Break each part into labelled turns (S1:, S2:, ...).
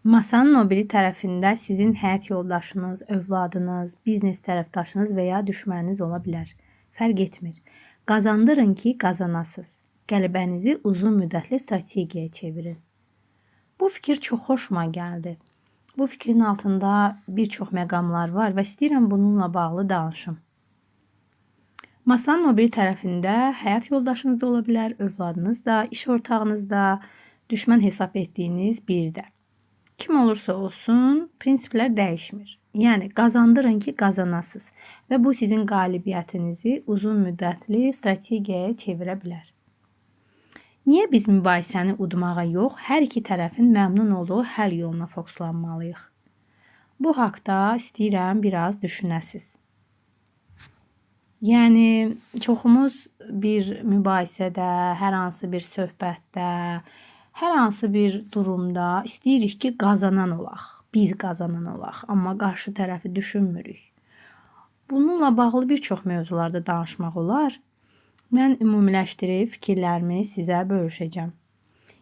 S1: Masanın o biri tərəfində sizin həyat yoldaşınız, övladınız, biznes tərəfdaşınız və ya düşməniniz ola bilər. Fərq etmir. Qazandırın ki, qazanasınız. Qələbənizi uzun müddətli strategiyaya çevirin. Bu fikir çox xoşuma gəldi. Bu fikrin altında bir çox məqamlar var və istəyirəm bununla bağlı danışım. Masanın o biri tərəfində həyat yoldaşınız da ola bilər, övladınız da, iş ortağınız da, düşmən hesab etdiyiniz biri də. Kim olursa olsun, prinsiplər dəyişmir. Yəni, qazandırın ki, qazanasınız və bu sizin qalibiyyətinizi uzun müddətli strategiyaya çevirə bilər. Niyə biz mübahisəni udmağa yox, hər iki tərəfin məmnun olduğu həll yoluna fokuslanmalıyıq? Bu haqda istəyirəm biraz düşünəsiz. Yəni, çoxumuz bir mübahisədə, hər hansı bir söhbətdə, hər hansı bir durumda istəyirik ki, qazanan olaq. Biz qazanan olaq, amma qarşı tərəfi düşünmürük. Bununla bağlı bir çox mövzularda danışmaq olar. Mən ümumiləşdirib fikirlərimi sizə bölüşəcəm.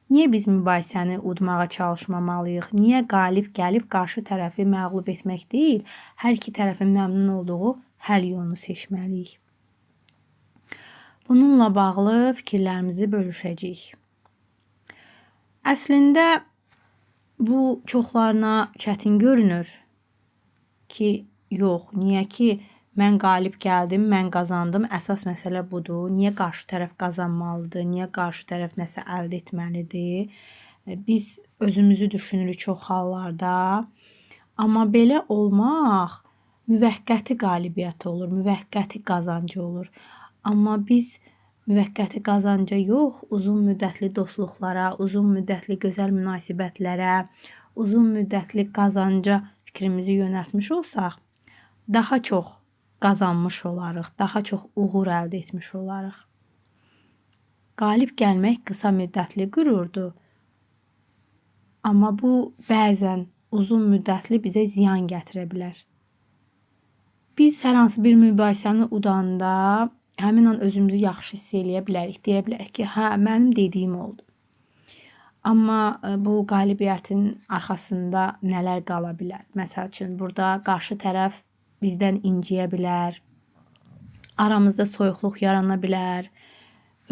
S1: Niyə biz mübahisəni udmağa çalışmamalıyıq? Niyə qalib gəlib qarşı tərəfi məğlub etmək deyil, hər iki tərəfin məmnun olduğu həll yolunu seçməliyik? Bununla bağlı fikirlərimizi bölüşəcəyik. Əslində, bu çoxlarına çətin görünür ki, yox, niyə ki, mən qalib gəldim, mən qazandım, əsas məsələ budur. Niyə qarşı tərəf qazanmalıdır, niyə qarşı tərəf nəsə əldə etməlidir? Biz özümüzü düşünürük çox hallarda. Amma belə olmaq müvəqqəti qalibiyyət olur, müvəqqəti qazancı olur. Amma biz müvəqqəti qazanca yox, uzun müddətli dostluqlara, uzun müddətli gözəl münasibətlərə, uzun müddətli qazanca fikrimizi yönəltmiş olsaq, daha çox qazanmış olarıq, daha çox uğur əldə etmiş olarıq. Qalib gəlmək qısa müddətli qürurdur. Amma bu bəzən uzun müddətli bizə ziyan gətirə bilər. Biz hər hansı bir mübahisəni udanda həmin an özümüzü yaxşı hiss eləyə bilərik. Deyə bilərik ki, hə, mənim dediyim oldu. Amma bu qalibiyyətin arxasında nələr qala bilər? Məsəl üçün, burada qarşı tərəf bizdən inciyə bilər, aramızda soyuqluq yarana bilər,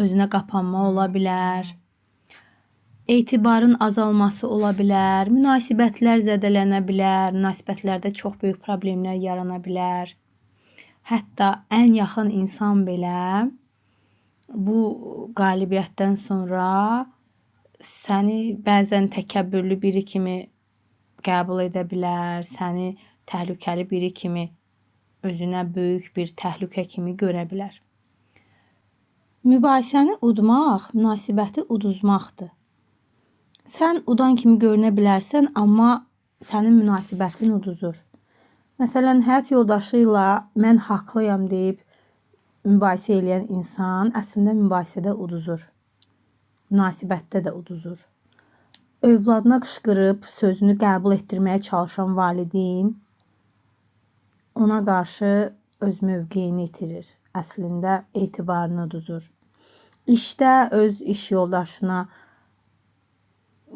S1: özünə qapanma ola bilər, etibarın azalması ola bilər, münasibətlər zədələnə bilər, münasibətlərdə çox böyük problemlər yarana bilər. Hətta ən yaxın insan belə bu qalibiyyətdən sonra səni bəzən təkəbbürlü biri kimi qəbul edə bilər, səni təhlükəli biri kimi, özünə böyük bir təhlükə kimi görə bilər. Mübahisəni udmaq, münasibəti uduzmaqdır. Sən udan kimi görünə bilərsən, amma sənin münasibətin uduzur. Məsələn, həyat yoldaşı ilə mən haqlıyam deyib mübahisə eləyən insan əslində mübahisədə uduzur. Münasibətdə də uduzur. Övladına qışqırıb sözünü qəbul etdirməyə çalışan valideyn ona qarşı öz mövqeyini itirir. Əslində etibarını uduzur. İşdə öz iş yoldaşına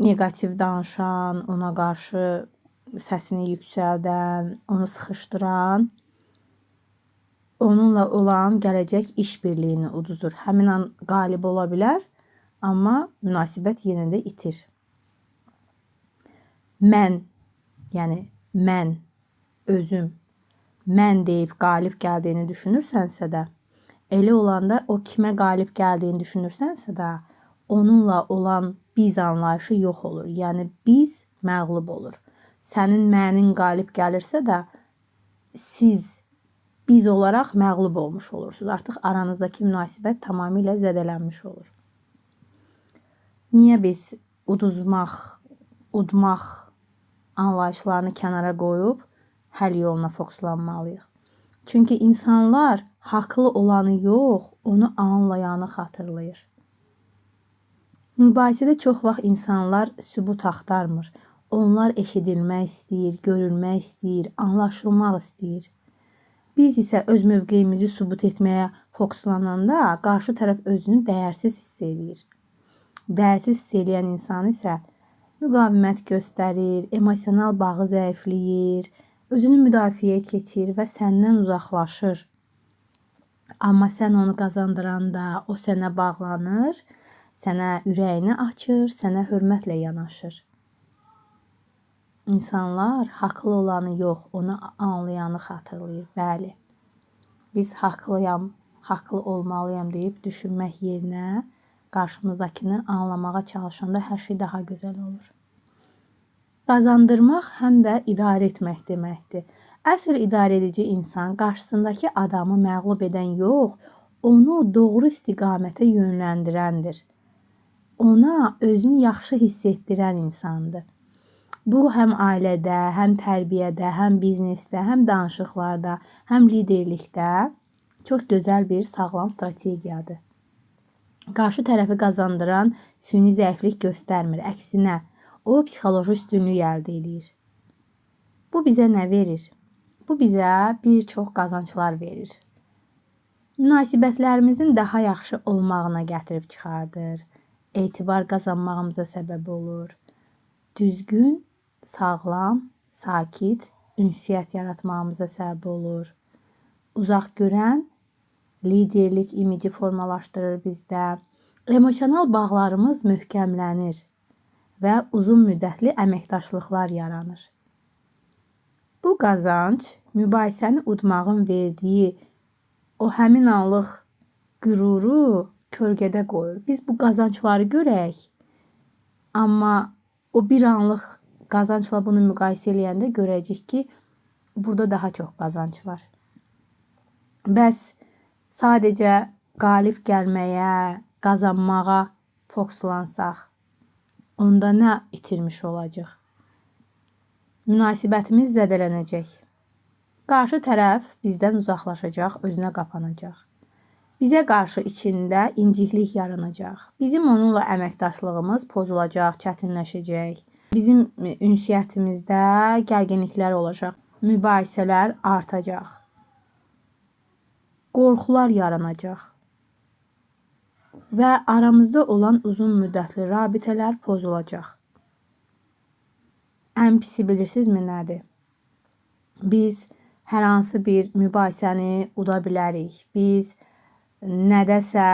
S1: negativ danışan, ona qarşı səsini yüksəldən, onu sıxışdıran, onunla olan gələcək işbirliyini uduzur. Həmin an qalib ola bilər, amma münasibət yenə də itir. Mən, yəni mən, özüm, mən deyib qalib gəldiyini düşünürsənsə də, elə olanda o kimə qalib gəldiyini düşünürsənsə də, onunla olan biz anlayışı yox olur. Yəni biz məğlub olur. Sənin mənin qalib gəlirsə də, siz biz olaraq məğlub olmuş olursunuz. Artıq aranızdakı münasibət tamamilə zədələnmiş olur. Niyə biz udmaq anlayışlarını kənara qoyub həll yoluna fokuslanmalıyıq? Çünki insanlar haqlı olanı yox, onu anlayanı xatırlayır. Mübahisədə çox vaxt insanlar sübut axtarmır. Onlar eşidilmək istəyir, görülmək istəyir, anlaşılmaq istəyir. Biz isə öz mövqeyimizi sübut etməyə fokuslananda qarşı tərəf özünü dəyərsiz hiss edir. Dəyərsiz hiss eləyən insan isə müqavimət göstərir, emosional bağı zəifləyir, özünü müdafiəyə keçir və səndən uzaqlaşır. Amma sən onu qazandıranda o sənə bağlanır, sənə ürəyini açır, sənə hörmətlə yanaşır. İnsanlar haqlı olanı yox, onu anlayanı xatırlayır. Bəli, biz haqlıyam, haqlı olmalıyam deyib düşünmək yerinə qarşımızdakını anlamağa çalışanda hər şey daha gözəl olur. Qazandırmaq həm də idarə etmək deməkdir. Əsl idarə edici insan qarşısındakı adamı məğlub edən yox, onu doğru istiqamətə yönləndirəndir. Ona özünü yaxşı hiss etdirən insandır. Bu həm ailədə, həm tərbiyədə, həm biznesdə, həm danışıqlarda, həm liderlikdə çox gözəl bir sağlam strategiyadır. Qarşı tərəfi qazandıran süni zəiflik göstərmir. Əksinə, o psixoloji üstünlük əldə edir. Bu bizə nə verir? Bu bizə bir çox qazanclar verir. Münasibətlərimizin daha yaxşı olmağına gətirib çıxardır. Etibar qazanmağımıza səbəb olur. Düzgün, sağlam, sakit, ünsiyyət yaratmağımıza səbəb olur. Uzaq görən liderlik imici formalaşdırır bizdə. Emosional bağlarımız möhkəmlənir və uzun müddətli əməkdaşlıqlar yaranır. Bu qazanc mübahisəni udmağın verdiyi o həmin anlıq qüruru kölgədə qoyur. Biz bu qazancları görək, amma o bir anlıq qazancla bunu müqayisə eləyəndə görəcək ki, burada daha çox qazanc var. Bəs sadəcə qalib gəlməyə, qazanmağa fokusulansaq, onda nə itirmiş olacaq? Münasibətimiz zədələnəcək. Qarşı tərəf bizdən uzaqlaşacaq, özünə qapanacaq. Bizə qarşı içində inciklik yaranacaq. Bizim onunla əməkdaşlığımız pozulacaq, çətinləşəcək. Bizim ünsiyyətimizdə gərginliklər olacaq. Mübahisələr artacaq. Qorxular yaranacaq. Və aramızda olan uzun müddətli rabitələr pozulacaq. Ən pisi bilirsinizmi nədir? Biz hər hansı bir mübahisəni uda bilərik. Biz nədəsə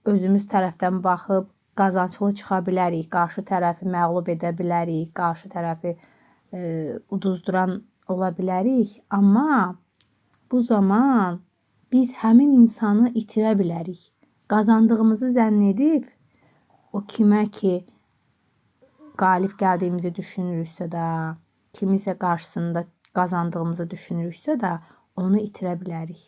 S1: özümüz tərəfdən baxıb qazanclı çıxa bilərik. Qarşı tərəfi məğlub edə bilərik. Qarşı tərəfi uduzduran ola bilərik. Amma bu zaman biz həmin insanı itirə bilərik. Qazandığımızı zənn edib o kimə ki qalib gəldiyimizi düşünürüksə də, kimisə qarşısında qazandığımızı düşünürüksə də onu itirə bilərik.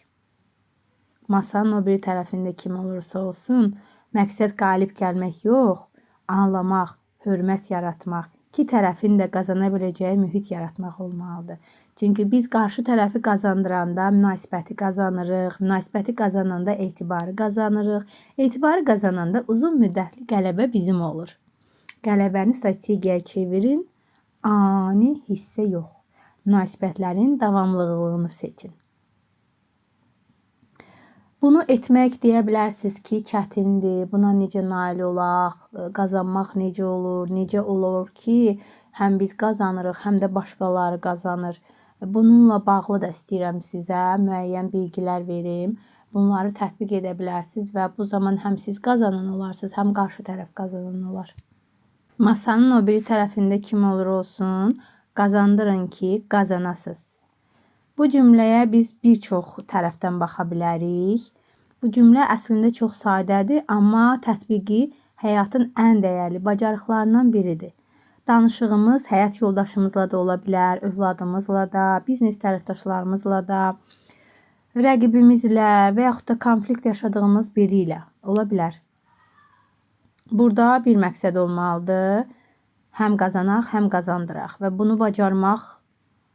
S1: Masanın o bir tərəfində kim olursa olsun, məqsəd qalib gəlmək yox, anlamaq, hörmət yaratmaq, iki tərəfin də qazana biləcəyi mühit yaratmaq olmalıdır. Çünki biz qarşı tərəfi qazandıranda münasibəti qazanırıq, münasibəti qazananda etibarı qazanırıq, etibarı qazananda uzun müddətli qələbə bizim olur. Qələbəni strategiyaya çevirin, ani hissə yox. Münasibətlərin davamlılığını seçin. Bunu etmək deyə bilərsiniz ki, çətindir, buna necə nail olaq, qazanmaq necə olur ki, həm biz qazanırıq, həm də başqaları qazanır. Bununla bağlı da istəyirəm sizə müəyyən bilgilər verim. Bunları tətbiq edə bilərsiniz və bu zaman həm siz qazanan olarsınız, həm qarşı tərəf qazanan olar. Masanın o biri tərəfində kim olur olsun, qazandırın ki, qazanasınız. Bu cümləyə biz bir çox tərəfdən baxa bilərik. Bu cümlə əslində çox sadədir, amma tətbiqi həyatın ən dəyərli bacarıqlarından biridir. Danışığımız həyat yoldaşımızla da ola bilər, övladımızla da, biznes tərəfdaşlarımızla da, rəqibimizlə və yaxud da konflikt yaşadığımız biri ilə ola bilər. Burada bir məqsəd olmalıdır. Həm qazanaq, həm qazandıraq və bunu bacarmaq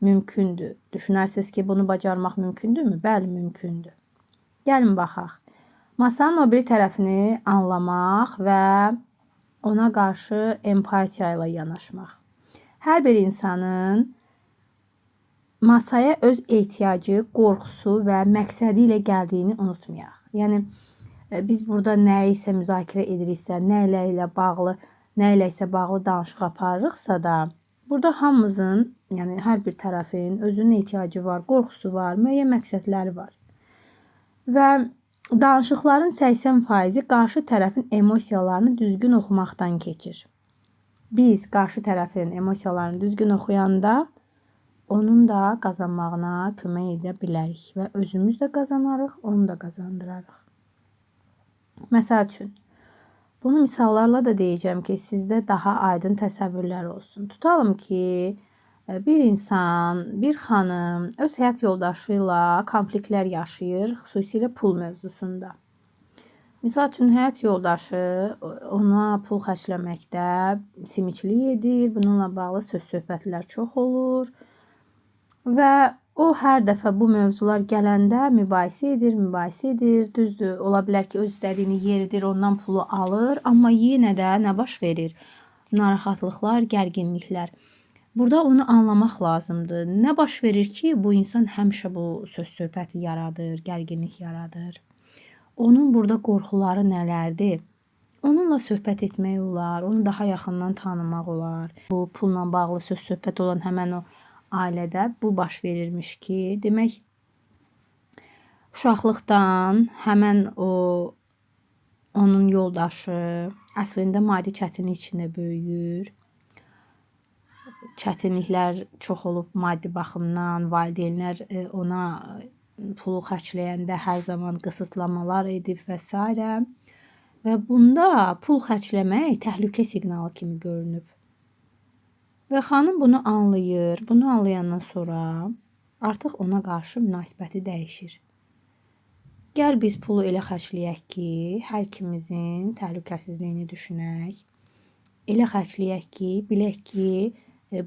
S1: mümkündür. Düşünərsiniz ki, bunu bacarmaq mümkündürmü? Bəli, mümkündür. Gəlin baxaq. Masanın o bir tərəfini anlamaq və ona qarşı empatiya ilə yanaşmaq. Hər bir insanın masaya öz ehtiyacı, qorxusu və məqsədi ilə gəldiyini unutmayaq. Yəni biz burada nə isə müzakirə ediriksə, nə ilə bağlı nə iləsə bağlı danışıq aparırıqsa da, burada hamımızın, yəni hər bir tərəfin özünün ehtiyacı var, qorxusu var, müəyyən məqsədləri var. Və danışıqların 80%-i qarşı tərəfin emosiyalarını düzgün oxumaqdan keçir. Biz qarşı tərəfin emosiyalarını düzgün oxuyanda onun da qazanmağına kömək edə bilərik və özümüz də qazanarıq, onu da qazandırarıq. Məsəl üçün, bunu misallarla da deyəcəm ki, sizdə daha aydın təsəvvürlər olsun. Tutalım ki, bir insan, bir xanım öz həyat yoldaşı ilə konfliktlər yaşayır, xüsusilə pul mövzusunda. Misal üçün, həyat yoldaşı ona pul xərcləməkdə simiklik edir, bununla bağlı söz-söhbətlər çox olur. Və o hər dəfə bu mövzular gələndə mübahisə edir, düzdür. Ola bilər ki, öz istədiyini yeridir, ondan pulu alır, amma yenə də nə baş verir? Narahatlıqlar, gərginliklər. Burada onu anlamaq lazımdır. Nə baş verir ki, bu insan həmişə bu söz-söhbəti yaradır, gərginlik yaradır. Onun burada qorxuları nələrdir? Onunla söhbət etmək olar, onu daha yaxından tanımaq olar. Bu pulla bağlı söz-söhbət olan həmən o ailədə bu baş verirmiş ki, demək, uşaqlıqdan həmən onun yoldaşı əslində maddi çətinlik içində böyüyür. Çətinliklər çox olub maddi baxımdan, valideynlər ona pulu xərcləyəndə hər zaman qısıtlamalar edib və s. Və bunda pul xərcləmək təhlükə siqnalı kimi görünüb. Və xanım bunu anlayır. Bunu anlayandan sonra artıq ona qarşı münasibəti dəyişir. Gəl biz pulu elə xərcləyək ki, hər ikimizin təhlükəsizliyini düşünək. Elə xərcləyək ki, bilək ki,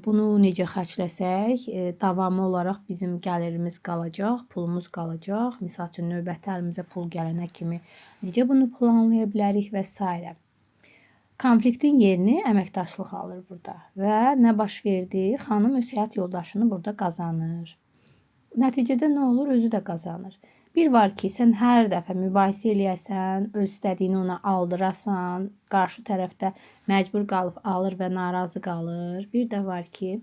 S1: bunu necə xərcləsək, davamı olaraq bizim gəlirimiz qalacaq, pulumuz qalacaq. Misal üçün, növbəti əlimizə pul gələnə kimi necə bunu planlaya bilərik və s. Konfliktin yerini əməkdaşlıq alır burada və nə baş verdi? Xanım öz həyat yoldaşını burada qazanır. Nəticədə nə olur? Özü də qazanır. Bir var ki, sən hər dəfə mübahisə eləyəsən, öz istədiyini ona aldırasan, qarşı tərəfdə məcbur qalıb alır və narazı qalır. Bir də var ki,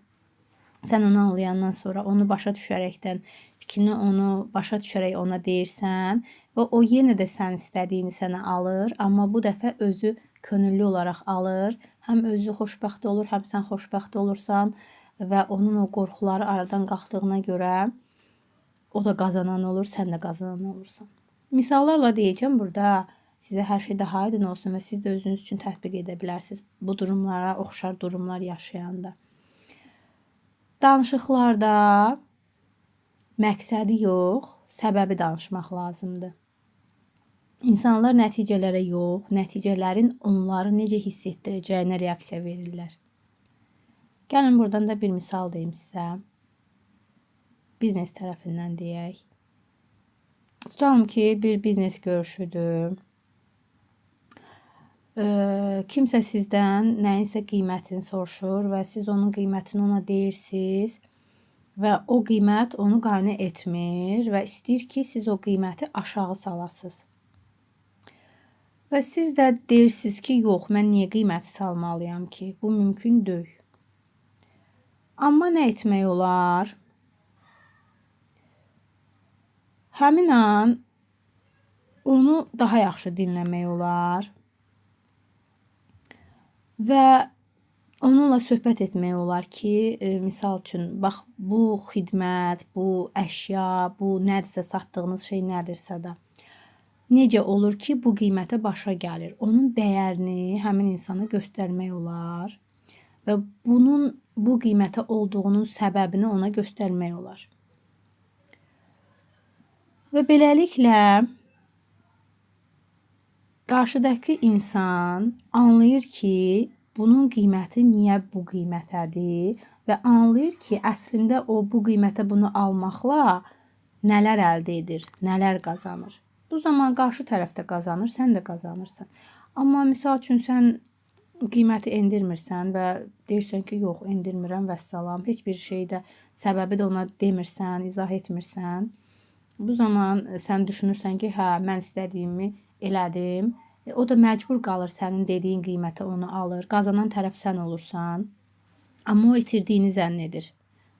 S1: sən onu anlayandan sonra onu başa düşərəkdən, fikrini onu başa düşərək ona deyirsən və o yenə də sən istədiyini sənə alır, amma bu dəfə özü könüllü olaraq alır. Həm özü xoşbəxt olur, həm sən xoşbəxt olursan və onun o qorxuları aradan qalxdığına görə o da qazanan olur, sən də qazanan olursan. Misallarla deyəcəm burada, sizə hər şey daha aydın olsun və siz də özünüz üçün tətbiq edə bilərsiniz bu durumlara, oxşar durumlar yaşayanda. Danışıqlarda məqsədi yox, səbəbi danışmaq lazımdır. İnsanlar nəticələrə yox, nəticələrin onları necə hiss etdirəcəyinə reaksiya verirlər. Gəlin buradan da bir misal deyim sizə. Biznes tərəfindən deyək. Tutalım ki, bir biznes görüşüdür. Kimsə sizdən nəyinsə qiymətini soruşur və siz onun qiymətini ona deyirsiniz və o qiymət onu qane etmir və istəyir ki, siz o qiyməti aşağı salasınız. Və siz də deyirsiniz ki, yox, mən niyə qiyməti salmalıyam ki? Bu mümkün deyil. Amma nə etmək olar? Həmin an onu daha yaxşı dinləmək olar və onunla söhbət etmək olar ki, misal üçün, bax, bu xidmət, bu əşya, bu nədirsə, satdığınız şey nədirsə də, necə olur ki, bu qiymətə başa gəlir? Onun dəyərini həmin insana göstərmək olar və bunun bu qiymətə olduğunun səbəbini ona göstərmək olar. Və beləliklə qarşıdakı insan anlayır ki, bunun qiyməti niyə bu qiymətədir və anlayır ki, əslində o bu qiymətə bunu almaqla nələr əldə edir, nələr qazanır. Bu zaman qarşı tərəfdə qazanır, sən də qazanırsan. Amma misal üçün sən qiyməti endirmirsən və deyirsən ki, yox, endirmirəm və salam. Heç bir şeydə səbəbi də ona demirsən, izah etmirsən. Bu zaman sən düşünürsən ki, hə, mən istədiyimi elədim, O da məcbur qalır sənin dediyin qiymətə onu alır. Qazanan tərəf sən olursan. Amma o itirdiğini zənn edir.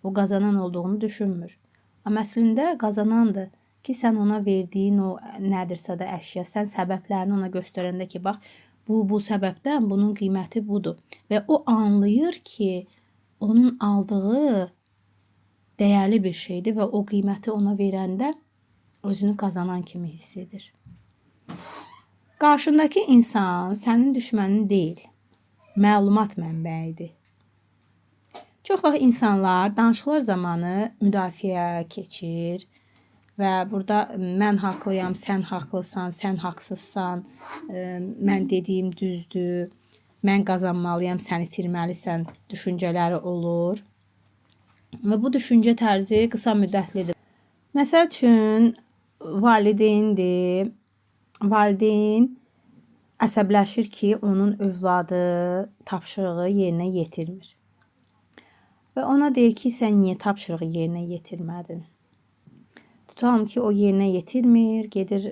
S1: O qazanan olduğunu düşünmür. Amma əslində qazanandır ki, sən ona verdiyin o nədirsə də əşya, sən səbəblərini ona göstərəndə ki, bax, bu səbəbdən bunun qiyməti budur. Və o anlayır ki, onun aldığı dəyərli bir şeydir və o qiyməti ona verəndə özünü qazanan kimi hiss edir. Qarşındakı insan sənin düşmənin deyil, məlumat mənbəyidir. Çox vaxt insanlar danışıqlar zamanı müdafiəyə keçir və burada mən haqlıyam, sən haqlısan, sən haqsızsan, mən dediyim düzdür, mən qazanmalıyam, sən itirməlisən düşüncələri olur. Və bu düşüncə tərzi qısa müddətlidir. Məsəl üçün, valideyndir. Valideyn əsəbləşir ki, onun övladı tapşırığı yerinə yetirmir. Və ona deyir ki, sən niyə tapşırığı yerinə yetirmədin? Tutalım ki, o yerinə yetirmir, gedir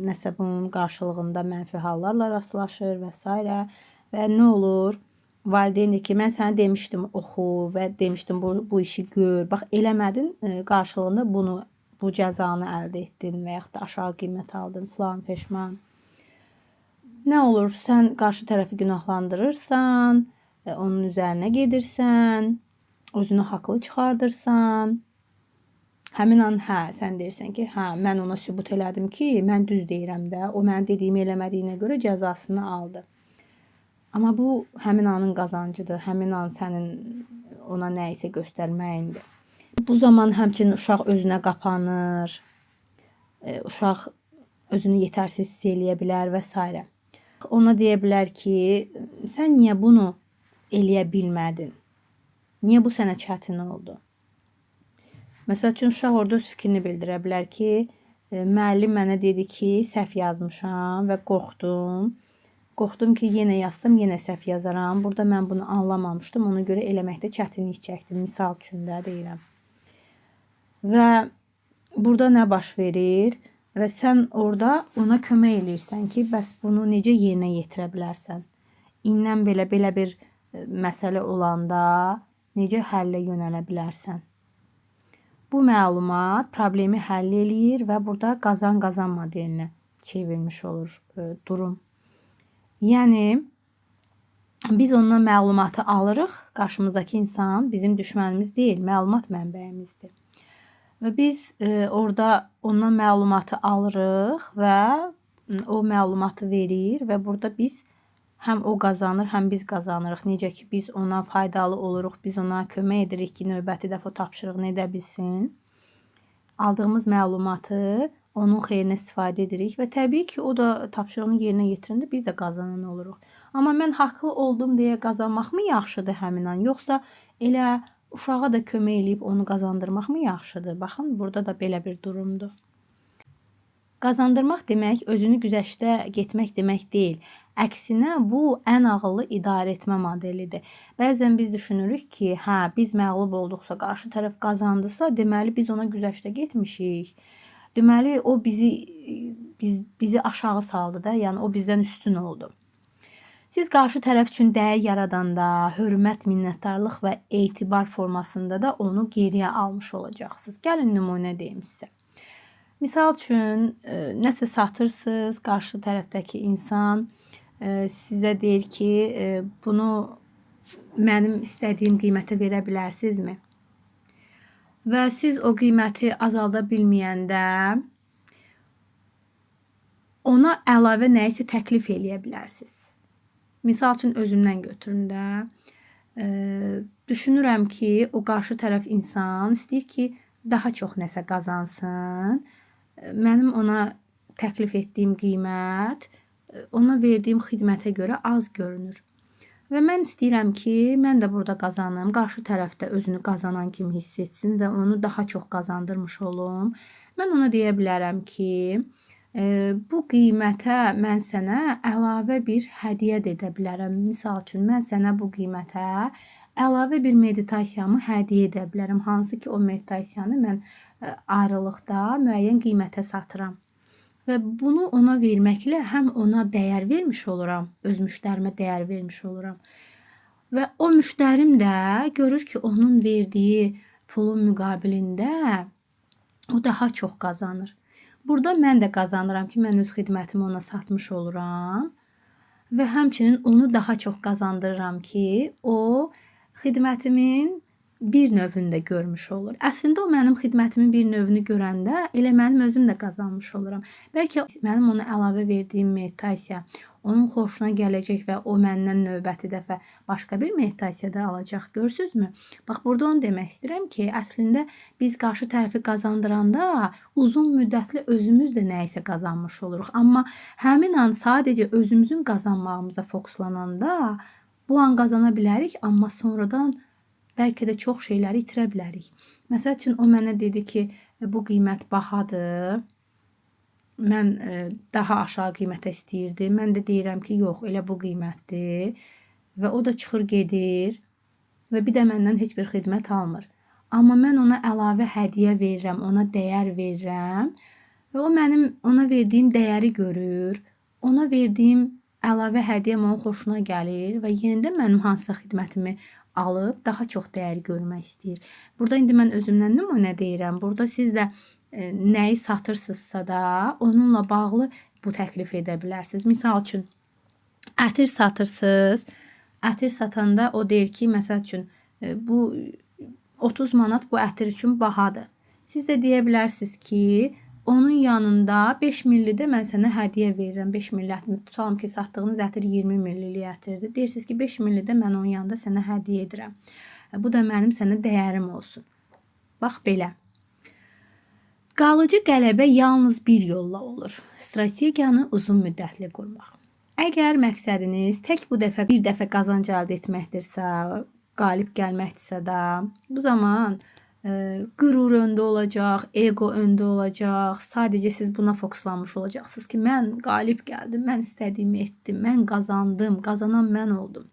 S1: nəsə bunun qarşılığında mənfi hallarla rastlaşır və s. Və nə olur? Valideyn deyir ki, mən sənə demişdim oxu və demişdim bu işi gör. Bax, eləmədin, qarşılığında bu cəzanı əldə etdin və yaxud da aşağı qiymət aldın, filan peşman. Nə olur? Sən qarşı tərəfi günahlandırırsan, onun üzərinə gedirsən, özünü haqlı çıxardırsan. Həmin an sən deyirsən ki, mən ona sübut elədim ki, mən düz deyirəm də, o mənim dediyimi eləmədiyinə görə cəzasını aldı. Amma bu həmin anın qazancıdır, həmin an sənin ona nə isə göstərməyindir. Bu zaman həmçinin uşaq özünə qapanır, uşaq özünü yetərsiz hiss eləyə bilər və s. Ona deyə bilər ki, sən niyə bunu eləyə bilmədin? Niyə bu sənə çətin oldu? Məsəl üçün, uşaq orada öz fikrini bildirə bilər ki, müəllim mənə dedi ki, səhv yazmışam və qorxdum. Qorxdum ki, yenə yazsam, yenə səhv yazaram. Burada mən bunu anlamamışdım, ona görə eləməkdə çətinlik çəkdim. Misal üçün də deyirəm. Və burada nə baş verir? Və sən orada ona kömək eləyirsən ki, bəs bunu necə yerinə yetirə bilərsən? İndən belə bir məsələ olanda necə həllə yönələ bilərsən? Bu məlumat problemi həll eləyir və burada qazan-qazan modelinə çevrilmiş olur durum. Yəni, biz ondan məlumatı alırıq, qarşımızdakı insan bizim düşmənimiz deyil, məlumat mənbəyimizdir. Və biz orada ondan məlumatı alırıq və o məlumatı verir və burada biz həm o qazanır, həm biz qazanırıq. Necə ki, biz ona faydalı oluruq, biz ona kömək edirik ki, növbəti dəfə o tapşırığını edə bilsin. Aldığımız məlumatı onun xeyrinə istifadə edirik və təbii ki, o da tapşırığını yerinə yetirəndə biz də qazanan oluruq. Amma mən haqlı oldum deyə qazanmaq mı yaxşıdır həmin an, yoxsa elə uşağa da kömək eləyib onu qazandırmaq mı yaxşıdır? Baxın, burada da belə bir durumdur. Qazandırmaq demək, özünü güzəştə getmək demək deyil. Əksinə, bu ən ağıllı idarə etmə modelidir. Bəzən biz düşünürük ki, biz məğlub olduqsa, qarşı tərəf qazandısa, deməli biz ona güzəştə getmişik. Deməli, o bizi aşağı saldı da, yəni o bizdən üstün oldu. Siz qarşı tərəf üçün dəyər yaradanda, hörmət, minnətdarlıq və etibar formasında da onu geriyə almış olacaqsınız. Gəlin nümunə deyim sizə. Misal üçün, nəsə satırsınız, qarşı tərəfdəki insan sizə deyir ki, bunu mənim istədiyim qiymətə verə bilərsinizmi? Və siz o qiyməti azalda bilməyəndə ona əlavə nə isə təklif eləyə bilərsiniz. Misal üçün, özümdən götürün də. Düşünürəm ki, o qarşı tərəf insan istəyir ki, daha çox nəsə qazansın. Mənim ona təklif etdiyim qiymət ona verdiyim xidmətə görə az görünür. Və mən istəyirəm ki, mən də burada qazanım, qarşı tərəfdə özünü qazanan kimi hiss etsin və onu daha çox qazandırmış olum. Mən ona deyə bilərəm ki, bu qiymətə mən sənə əlavə bir hədiyyə də edə bilərəm. Misal üçün, mən sənə bu qiymətə əlavə bir meditasiyamı hədiyyə edə bilərəm. Hansı ki, o meditasiyanı mən ayrılıqda müəyyən qiymətə satıram. və bunu ona verməklə həm ona dəyər vermiş oluram, öz müştərimə dəyər vermiş oluram. Və o müştərim də görür ki, onun verdiyi pulun müqabilində o daha çox qazanır. Burada mən də qazanıram ki, mən öz xidmətimi ona satmış oluram və həmçinin onu daha çox qazandırıram ki, o xidmətimin bir növünü də görmüş olur. Əslində o mənim xidmətimin bir növünü görəndə elə mənim özüm də qazanmış oluram. Bəlkə mənim ona əlavə verdiyim meditasiya onun xoşuna gələcək və o məndən növbəti dəfə başqa bir meditasiya da alacaq. Görürsünüzmü? Bax, burada onu demək istəyirəm ki, əslində biz qarşı tərəfi qazandıranda uzun müddətli özümüz də nəyisə qazanmış oluruq. Amma həmin an sadəcə özümüzün qazanmağımıza fokuslananda bu an qazana bilərik, amma sonradan bəlkə də çox şeyləri itirə bilərik. Məsəl üçün, o mənə dedi ki, bu qiymət bahadır. Mən daha aşağı qiymətə istəyirdim. Mən də deyirəm ki, yox, elə bu qiymətdir. Və o da çıxır gedir və bir də məndən heç bir xidmət almır. Amma mən ona əlavə hədiyyə verirəm, ona dəyər verirəm və o mənim ona verdiyim dəyəri görür. Ona verdiyim əlavə hədiyyəm onun xoşuna gəlir və yenidən mənim hansısa xidmətimi alıb daha çox dəyər görmək istəyir. Burada indi mən özümdən nümunə deyirəm. Burada siz də nəyi satırsınızsa da onunla bağlı bu təklif edə bilərsiniz. Misal üçün, ətir satırsınız. Ətir satanda o deyir ki, məsəl üçün, bu 30 manat bu ətir üçün bahadır. Siz də deyə bilərsiniz ki, onun yanında 5 millidə mən sənə hədiyyə verirəm. 5 milli tutalım ki, satdığınız ətir 20 millilik ətirdir. Deyirsiniz ki, 5 millidə mən onun yanında sənə hədiyyə edirəm. Bu da mənim sənə dəyərim olsun. Bax belə. Qalıcı qələbə yalnız bir yolla olur. Strategiyanı uzun müddətli qurmaq. Əgər məqsədiniz tək bir dəfə qazanc əldə etməkdirsə, qalib gəlməkdirsə də, bu zaman qürur öndə olacaq, ego öndə olacaq. Sadəcə siz buna fokuslanmış olacaqsınız ki, mən qalib gəldim, mən istədiyimi etdim, mən qazandım, qazanan mən oldum.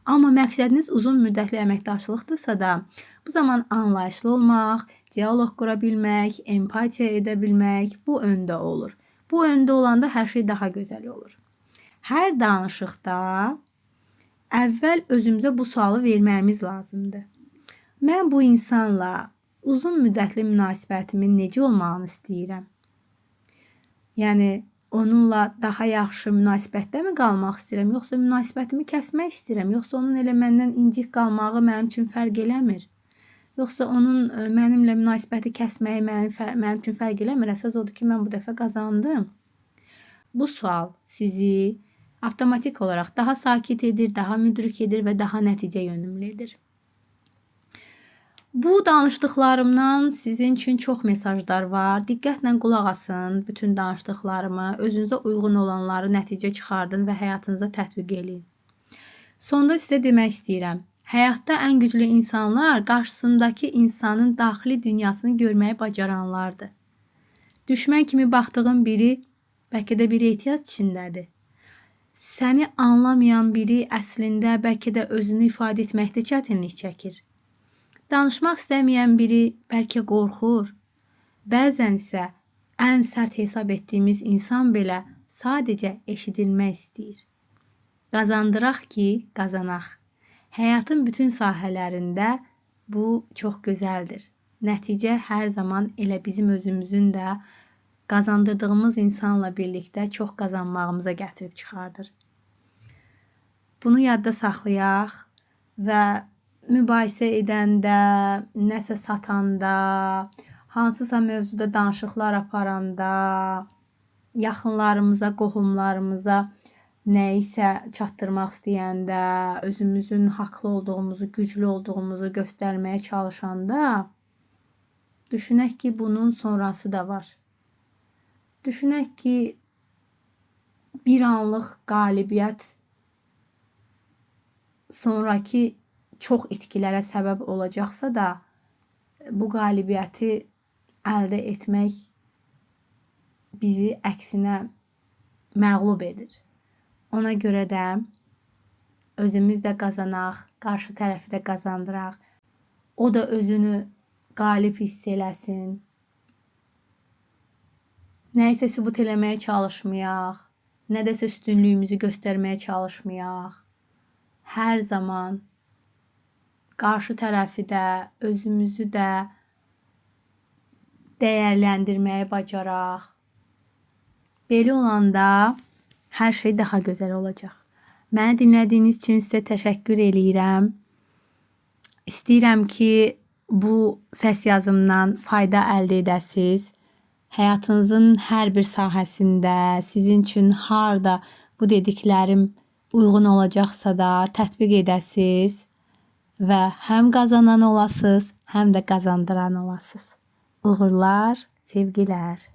S1: Amma məqsədiniz uzun müddətli əməkdaşlıqdırsa da, bu zaman anlayışlı olmaq, diyaloq qura bilmək, empatiya edə bilmək bu öndə olur. Bu öndə olanda hər şey daha gözəl olur. Hər danışıqda əvvəl özümüzə bu sualı verməyimiz lazımdır. Mən bu insanla uzun müddətli münasibətimin necə olmağını istəyirəm? Yəni, onunla daha yaxşı münasibətdə mi qalmaq istəyirəm, yoxsa münasibətimi kəsmək istəyirəm, yoxsa onun elə məndən incik qalmağı mənim üçün fərq eləmir? Yoxsa onun mənimlə münasibəti kəsməyi mənim üçün fərq eləmir? Əsas odur ki, mən bu dəfə qazandım. Bu sual sizi avtomatik olaraq daha sakit edir, daha müdrik edir və daha nəticə yönümlü edir. Bu danışdıqlarımdan sizin üçün çox mesajlar var. Diqqətlə qulaq asın bütün danışdıqlarımı, özünüzə uyğun olanları nəticə çıxardın və həyatınıza tətbiq edin. Sonda sizə demək istəyirəm. Həyatda ən güclü insanlar qarşısındakı insanın daxili dünyasını görməyi bacaranlardır. Düşmən kimi baxdığın biri bəlkə də bir ehtiyac içindədir. Səni anlamayan biri əslində bəlkə də özünü ifadə etməkdə çətinlik çəkir. Danışmaq istəməyən biri bəlkə qorxur. Bəzən isə ən sərt hesab etdiyimiz insan belə sadəcə eşidilmək istəyir. Qazandıraq ki, qazanaq. Həyatın bütün sahələrində bu çox gözəldir. Nəticə hər zaman elə bizim özümüzün də qazandırdığımız insanla birlikdə çox qazanmağımıza gətirib çıxardır. Bunu yadda saxlayaq və mübahisə edəndə, nəsə satanda, hansısa mövzuda danışıqlar aparanda, yaxınlarımıza, qohumlarımıza nəyisə çatdırmaq istəyəndə, özümüzün haqlı olduğumuzu, güclü olduğumuzu göstərməyə çalışanda, düşünək ki, bunun sonrası da var. Düşünək ki, bir anlıq qalibiyyət sonraki çox itkilərə səbəb olacaqsa da, bu qalibiyyəti əldə etmək bizi əksinə məğlub edir. Ona görə də özümüz də qazanaq, qarşı tərəfi də qazandıraq. O da özünü qalib hiss eləsin. Nəyisə sübut eləməyə çalışmayaq. Nədəsə üstünlüyümüzü göstərməyə çalışmayaq. Hər zaman qarşı tərəfi də, özümüzü də dəyərləndirməyi bacaraq. Belə olanda hər şey daha gözəl olacaq. Məni dinlədiyiniz üçün sizə təşəkkür eləyirəm. İstəyirəm ki, bu səs yazımdan fayda əldə edəsiniz. Həyatınızın hər bir sahəsində sizin üçün harda bu dediklərim uyğun olacaqsa da tətbiq edəsiniz və həm qazanan olasınız, həm də qazandıran olasınız. Uğurlar, sevgilər.